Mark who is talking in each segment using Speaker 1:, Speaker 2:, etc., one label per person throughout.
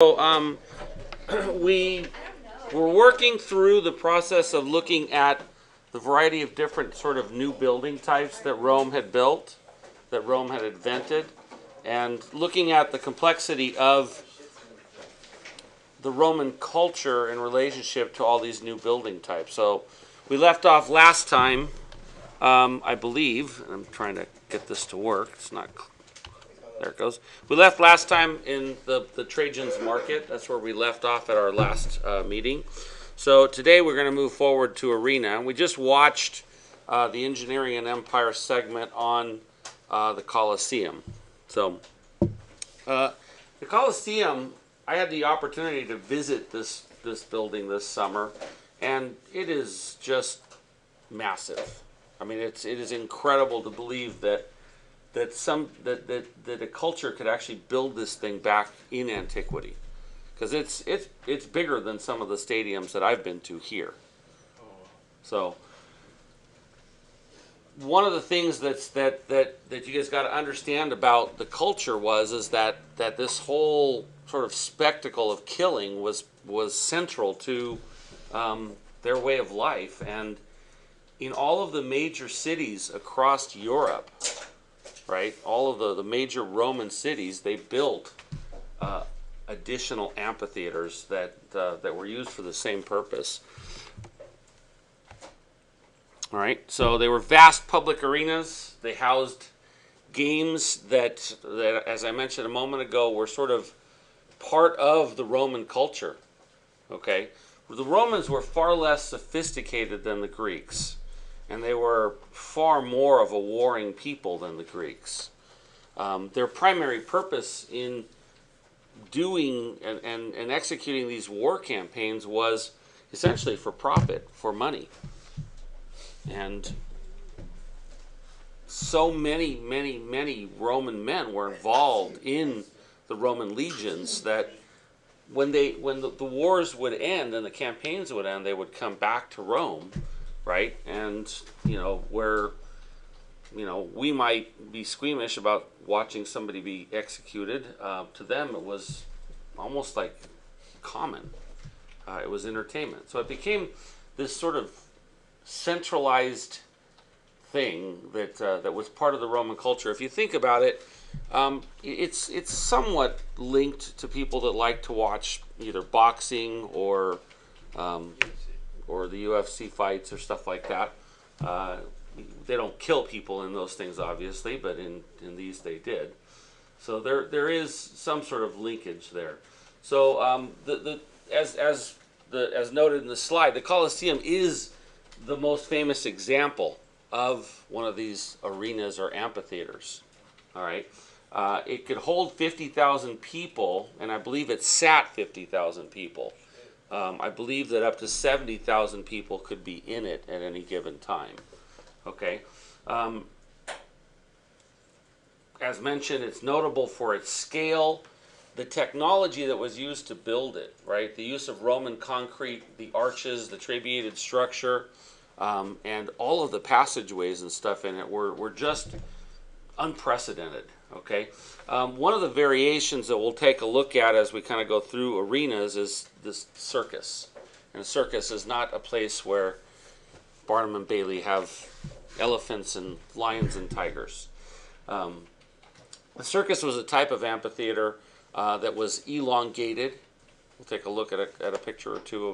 Speaker 1: So we were working through the process of looking at the variety of different sort of new building types that Rome had built, that Rome had invented, and looking at the complexity of the Roman culture in relationship to all these new building types. So we left off last time, I believe, and I'm trying to get this to work. It's not. There it goes. We left last time in the Trajan's Market. That's where we left off at our last meeting. So today we're going to move forward to Arena. We just watched the Engineering and Empire segment on the Colosseum. So the Colosseum, I had the opportunity to visit this building this summer, and it is just massive. I mean, it is incredible to believe that a culture could actually build this thing back in antiquity, because it's bigger than some of the stadiums that I've been to here. So one of the things that you guys got to understand about the culture is that this whole sort of spectacle of killing was central to their way of life, and in all of the major cities across Europe. Right, all of the major Roman cities, they built additional amphitheaters that were used for the same purpose. All right, so they were vast public arenas. They housed games that, as I mentioned a moment ago, were sort of part of the Roman culture. Okay, the Romans were far less sophisticated than the Greeks, and they were far more of a warring people than the Greeks. Their primary purpose in doing and executing these war campaigns was essentially for profit, for money. And so many Roman men were involved in the Roman legions that when the wars would end and the campaigns would end, they would come back to Rome. Right, and where we might be squeamish about watching somebody be executed, to them it was almost like common. It was entertainment. So it became this sort of centralized thing that was part of the Roman culture. If you think about it, it's somewhat linked to people that like to watch either boxing or the UFC fights or stuff like that. They don't kill people in those things, obviously, but in these they did. So there is some sort of linkage there. So as noted in the slide, the Colosseum is the most famous example of one of these arenas or amphitheaters. All right, it could hold 50,000 people, and I believe it sat 50,000 people. I believe that up to 70,000 people could be in it at any given time. Okay. As mentioned, it's notable for its scale, the technology that was used to build it, right? The use of Roman concrete, the arches, the trabeated structure, and all of the passageways and stuff in it were just unprecedented. Okay, one of the variations that we'll take a look at as we kind of go through arenas is this circus. And a circus is not a place where Barnum and Bailey have elephants and lions and tigers. The circus was a type of amphitheater that was elongated. We'll take a look at a picture or two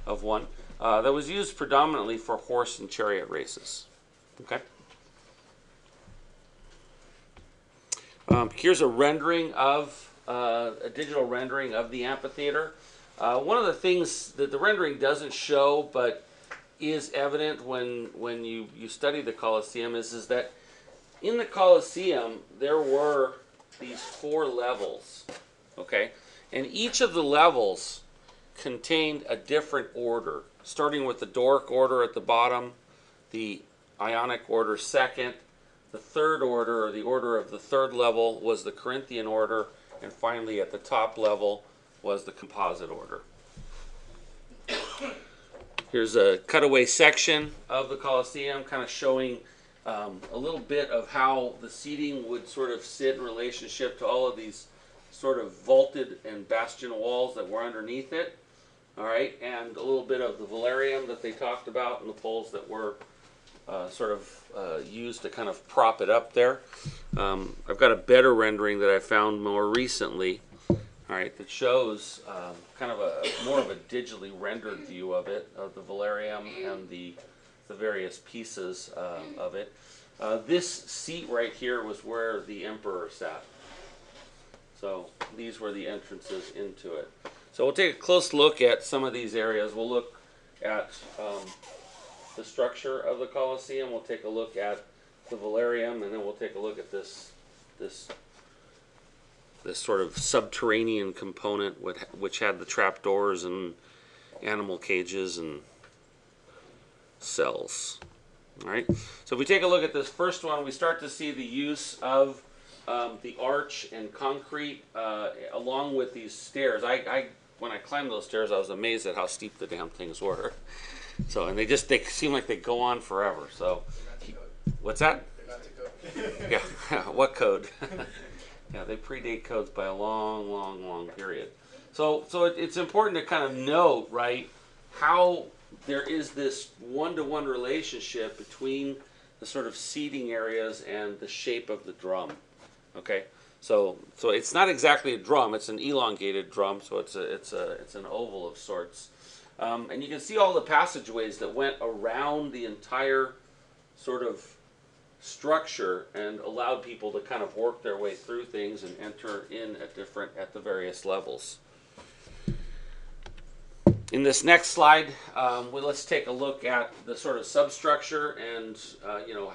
Speaker 1: of one that was used predominantly for horse and chariot races. Okay. Here's a rendering of a digital rendering of the amphitheater. One of the things that the rendering doesn't show, but is evident when you study the Colosseum, is that in the Colosseum there were these 4 levels. Okay, and each of the levels contained a different order, starting with the Doric order at the bottom, the Ionic order second. The third order, or the order of the third level, was the Corinthian order, and finally at the top level was the composite order. Here's a cutaway section of the Colosseum, kind of showing a little bit of how the seating would sort of sit in relationship to all of these sort of vaulted and bastion walls that were underneath it. All right, and a little bit of the velarium that they talked about, and the poles that were sort of used to kind of prop it up there. I've got a better rendering that I found more recently, all right, that shows kind of more of a digitally rendered view of it, of the velarium and the various pieces of it. This seat right here was where the emperor sat. So these were the entrances into it. So we'll take a close look at some of these areas. We'll look at the structure of the Colosseum. We'll take a look at the velarium, and then we'll take a look at this sort of subterranean component which had the trapdoors and animal cages and cells. All right. So if we take a look at this first one, we start to see the use of the arch and concrete along with these stairs. When I climbed those stairs, I was amazed at how steep the damn things were. So, and they seem like they go on forever. So, what's that? Yeah, what code? Yeah, they predate codes by a long, long, long period. So it's important to kind of note, right, how there is this one-to-one relationship between the sort of seating areas and the shape of the drum. Okay, so it's not exactly a drum; it's an elongated drum. So it's an oval of sorts, and you can see all the passageways that went around the entire sort of structure and allowed people to kind of work their way through things and enter in at the various levels. In this next slide, let's take a look at the sort of substructure and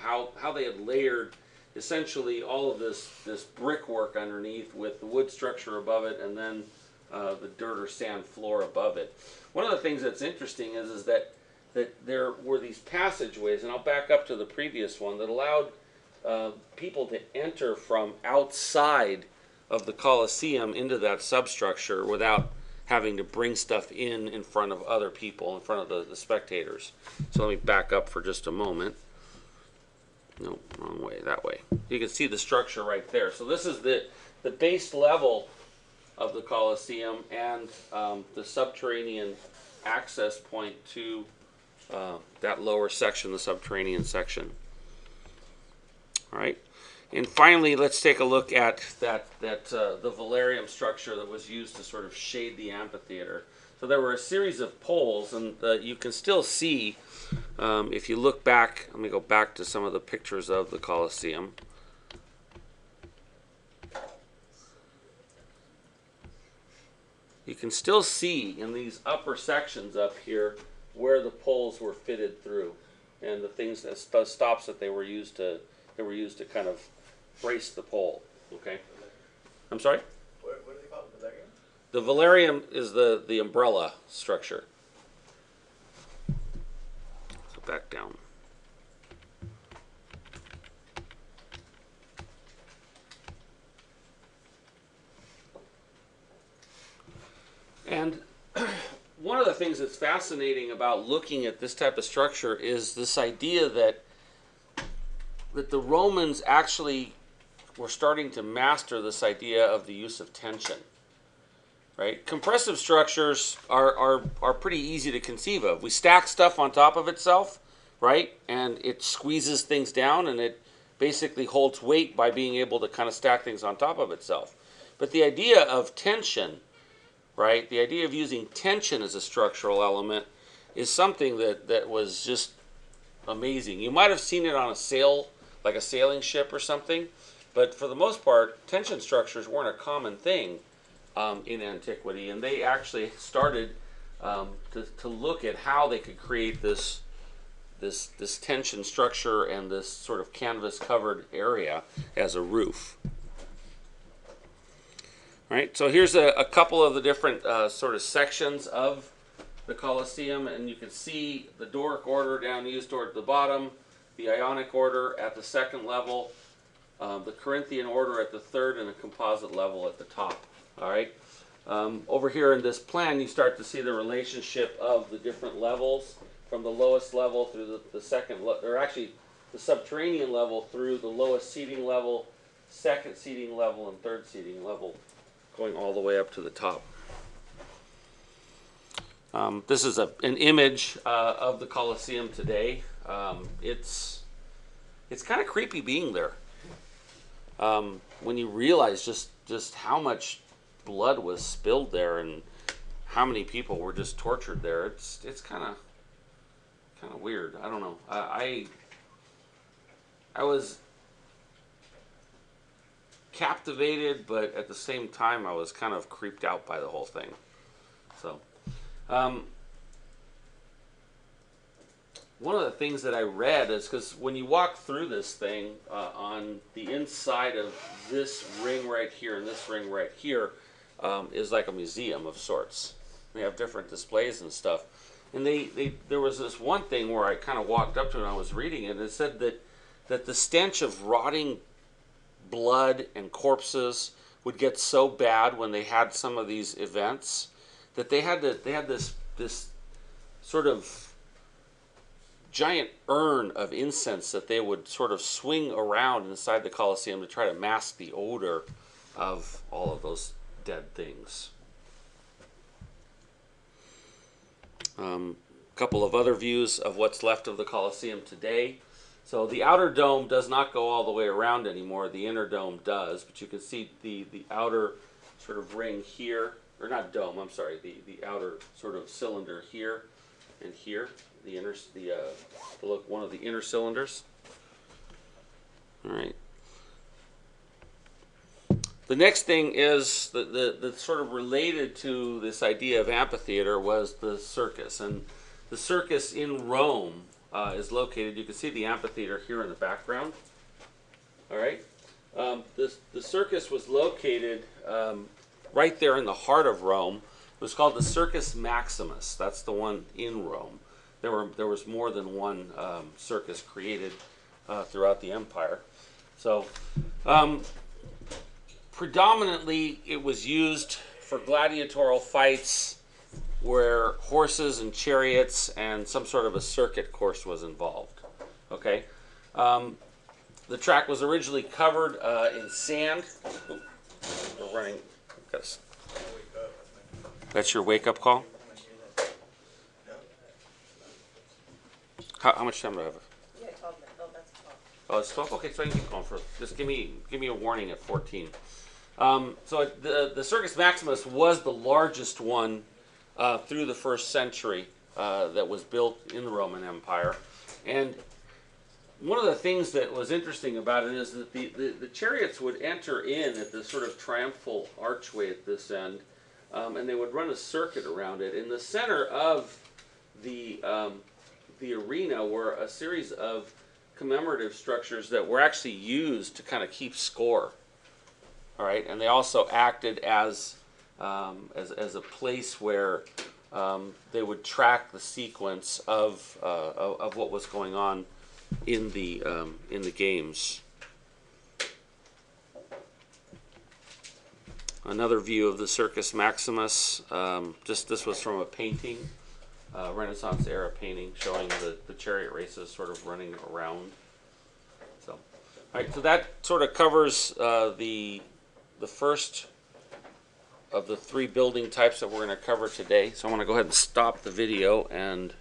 Speaker 1: how they had layered essentially all of this brickwork underneath with the wood structure above it, and then the dirt or sand floor above it. One of the things that's interesting is that there were these passageways, and I'll back up to the previous one, that allowed people to enter from outside of the Colosseum into that substructure without having to bring stuff in front of other people, in front of the spectators. So let me back up for just a moment. No, wrong way, that way. You can see the structure right there. So this is the base level of the Colosseum and the subterranean access point to that lower section, the subterranean section. All right. And finally, let's take a look at the velarium structure that was used to sort of shade the amphitheater. So there were a series of poles, and you can still see, if you look back, let me go back to some of the pictures of the Colosseum. You can still see in these upper sections up here where the poles were fitted through, and the things the stops that they were used to kind of brace the pole. Okay, I'm sorry.
Speaker 2: What do they call it? Velarium?
Speaker 1: The velarium is the umbrella structure. So back down. And one of the things that's fascinating about looking at this type of structure is this idea that the Romans actually were starting to master this idea of the use of tension. Right? Compressive structures are pretty easy to conceive of. We stack stuff on top of itself, right? And it squeezes things down, and it basically holds weight by being able to kind of stack things on top of itself. But the idea of tension, right? The idea of using tension as a structural element is something that was just amazing. You might have seen it on a sail, like a sailing ship or something, but for the most part, tension structures weren't a common thing in antiquity, and they actually started to look at how they could create this tension structure and this sort of canvas-covered area as a roof. All right, so here's a couple of the different sort of sections of the Colosseum, and you can see the Doric order down used toward the bottom, the Ionic order at the second level, the Corinthian order at the third, and a composite level at the top. All right. Over here in this plan, you start to see the relationship of the different levels from the lowest level through the second, or actually the subterranean level through the lowest seating level, second seating level, and third seating level going all the way up to the top. This is an image of the Colosseum today. It's kind of creepy being there. When you realize just how much blood was spilled there and how many people were just tortured there, it's kind of weird. I don't know. I was captivated, but at the same time I was kind of creeped out by the whole thing. So one of the things that I read is, because when you walk through this thing, on the inside of this ring right here and this ring right here is like a museum of sorts. They have different displays and stuff. And there was this one thing where I kind of walked up to it and I was reading it, and it said that the stench of rotting blood and corpses would get so bad when they had some of these events that they had this sort of giant urn of incense that they would sort of swing around inside the Colosseum to try to mask the odor of all of those dead things. Couple of other views of what's left of the Colosseum today. So the outer dome does not go all the way around anymore. The inner dome does, but you can see the outer sort of ring here, or not dome, I'm sorry, the outer sort of cylinder here and here, one of the inner cylinders. All right. The next thing is the sort of related to this idea of amphitheater was the circus. And the circus in Rome is located, you can see the amphitheater here in the background. All right. The circus was located right there in the heart of Rome. It was called the Circus Maximus. That's the one in Rome. There was more than one circus created throughout the empire. So predominantly it was used for gladiatorial fights where horses and chariots and some sort of a circuit course was involved. Okay, the track was originally covered in sand. Ooh, we're running. That's your wake-up call? How much time do I have?
Speaker 3: Yeah, 12 minutes. Oh, that's 12.
Speaker 1: Oh, it's 12? Okay, so I can keep going for, just give me a warning at 14. So the Circus Maximus was the largest one through the first century that was built in the Roman Empire. And one of the things that was interesting about it is that the chariots would enter in at this sort of triumphal archway at this end, and they would run a circuit around it. In the center of the arena were a series of commemorative structures that were actually used to kind of keep score. All right, and they also acted as a place where they would track the sequence of what was going on in the games. Another view of the Circus Maximus. This was from a painting, Renaissance era painting, showing the chariot races sort of running around. So, all right, so that sort of covers the first of the three building types that we're going to cover today. So I'm going to go ahead and stop the video and